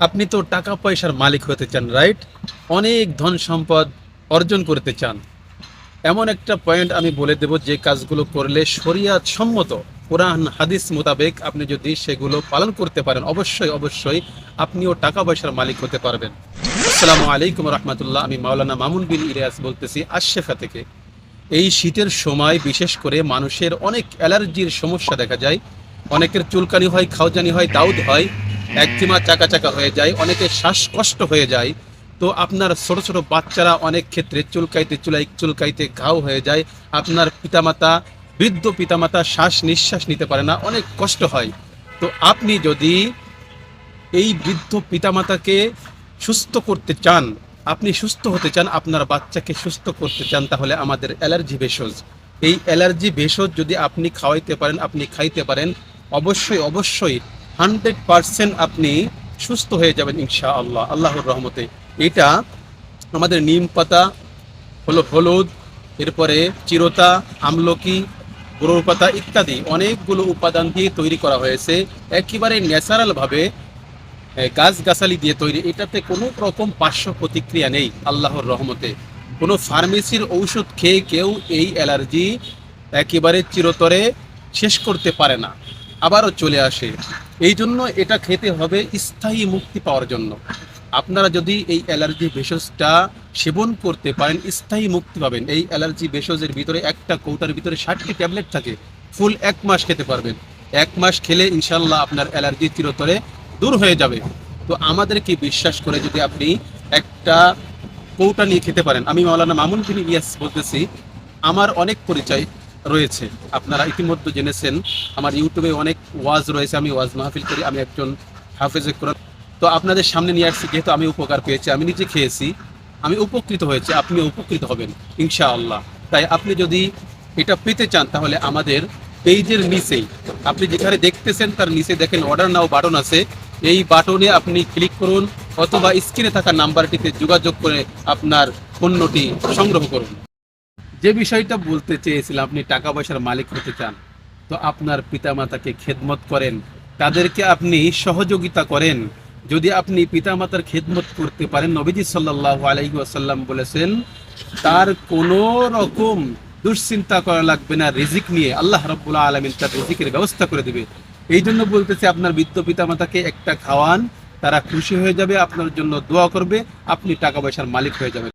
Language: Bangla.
আপনি তো টাকা পয়সার মালিক হতে চান, রাইট? অনেক ধন সম্পদ অর্জন করতে চান। এমন একটা পয়েন্ট আমি বলে দেব, যে কাজগুলো করলে শরিয়াত সম্মত, কোরআন হাদিস মোতাবেক আপনি যদি সেগুলো পালন করতে পারেন, অবশ্যই অবশ্যই আপনিও টাকা পয়সার মালিক হতে পারবেন। আসসালামু আলাইকুম রহমতুল্লাহ। আমি মাওলানা মামুন বিন ইলিয়াস বলতেছি আশশেফা থেকে। এই শীতের সময় বিশেষ করে মানুষের অনেক অ্যালার্জির সমস্যা দেখা যায়। অনেকের চুলকানি হয়, খাওজানি হয়, দাউদ হয়, একজিমা চাকা চাকা হয়ে যায়, অনেকের শ্বাসকষ্ট হয়ে যায়। তো আপনার ছোট ছোট বাচ্চারা অনেক ক্ষেত্রে চুলকাইতে ঘাও হয়ে যায়। আপনার পিতামাতা, বৃদ্ধ পিতামাতা শ্বাস নিঃশ্বাস নিতে পারে না, অনেক কষ্ট হয়। তো আপনি যদি এই বৃদ্ধ পিতামাতাকে সুস্থ করতে চান, আপনি সুস্থ হতে চান, আপনার বাচ্চাকে সুস্থ করতে চান, তাহলে আমাদের অ্যালার্জি ভেষজ, এই অ্যালার্জি ভেষজ যদি আপনি খাওয়াইতে পারেন, আপনি খাইতে পারেন, অবশ্যই অবশ্যই 100% আপনি সুস্থ হয়ে যাবেন ইনশাআল্লাহ, আল্লাহর রহমতে। এটা আমাদের নিম পাতা, হলুদ, এরপরে চিরতা, আমলকি, গুঁড়োর পাতা ইত্যাদি অনেকগুলো উপাদান দিয়ে তৈরি করা হয়েছে, একেবারে ন্যাচারালভাবে গাছগাছালি দিয়ে তৈরি। এটাতে কোনো রকম পার্শ্ব প্রতিক্রিয়া নেই আল্লাহর রহমতে। কোনো ফার্মেসির ঔষধ খেয়ে কেউ এই অ্যালার্জি একেবারে চিরতরে শেষ করতে পারে না, আবারও চলে আসে। এই জন্য এটা খেতে হবে স্থায়ী মুক্তি পাওয়ার জন্য। আপনারা যদি এই অ্যালার্জি ভেষজটা সেবন করতে পারেন, স্থায়ী মুক্তি পাবেন। এই অ্যালার্জি ভেষজের ভিতরে একটা কৌটার ভিতরে 60টি ট্যাবলেট থাকে, ফুল 1 মাস খেতে পারবেন। 1 মাস খেলে ইনশাল্লাহ আপনার অ্যালার্জি চিরতরে দূর হয়ে যাবে। তো আমাদেরকে বিশ্বাস করে যদি আপনি একটা কৌটা নিয়ে খেতে পারেন। আমি মাওলানা মামুন বিন ইলিয়াস বলতেছি। আমার অনেক পরিচয় রয়েছে, আপনারা ইতিমধ্যে জেনেছেন। আমার ইউটিউবে অনেক ওয়াজ রয়েছে, আমি ওয়াজ মাহফিল করি, আমি একজন হাফেজে কোরআন। তো আপনাদের সামনে নিয়ে আসছি, যেহেতু আমি উপকার পেয়েছি, আমি নিজে খেয়েছি, আমি উপকৃত হয়েছি, আপনিও উপকৃত হবেন ইনশাআল্লাহ। তাই আপনি যদি এটা পেতে চান, তাহলে আমাদের পেজের নিচেই, আপনি যেখানে দেখতেছেন তার নিচে দেখেন অর্ডার নাও বাটন আছে, এই বাটনে আপনি ক্লিক করুন, অথবা স্ক্রিনে থাকা নাম্বারটিতে যোগাযোগ করে আপনার পণ্যটি সংগ্রহ করুন। যে বিষয়টা বলতে চেয়েছিলাম, আপনি টাকা পয়সার মালিক হতে চান, তো আপনার পিতামাতাকে খেদমত করেন, তাদেরকে আপনি সহযোগিতা করেন। যদি আপনি পিতামাতার খেদমত করতে পারেন, নবীজি সাল্লাল্লাহু আলাইহি ওয়াসাল্লাম বলেছেন, তার কোনো রকম দুশ্চিন্তা করা লাগবে না রিজিক নিয়ে, আল্লাহ রাব্বুল আলামিন তার রিজিকের ব্যবস্থা করে দিবে। এই জন্য বলতেছি, আপনার বৃদ্ধ পিতামাতাকে একটা খাওয়ান, তারা খুশি হয়ে যাবে, আপনার জন্য দোয়া করবে, আপনি টাকা পয়সার মালিক হয়ে যাবেন।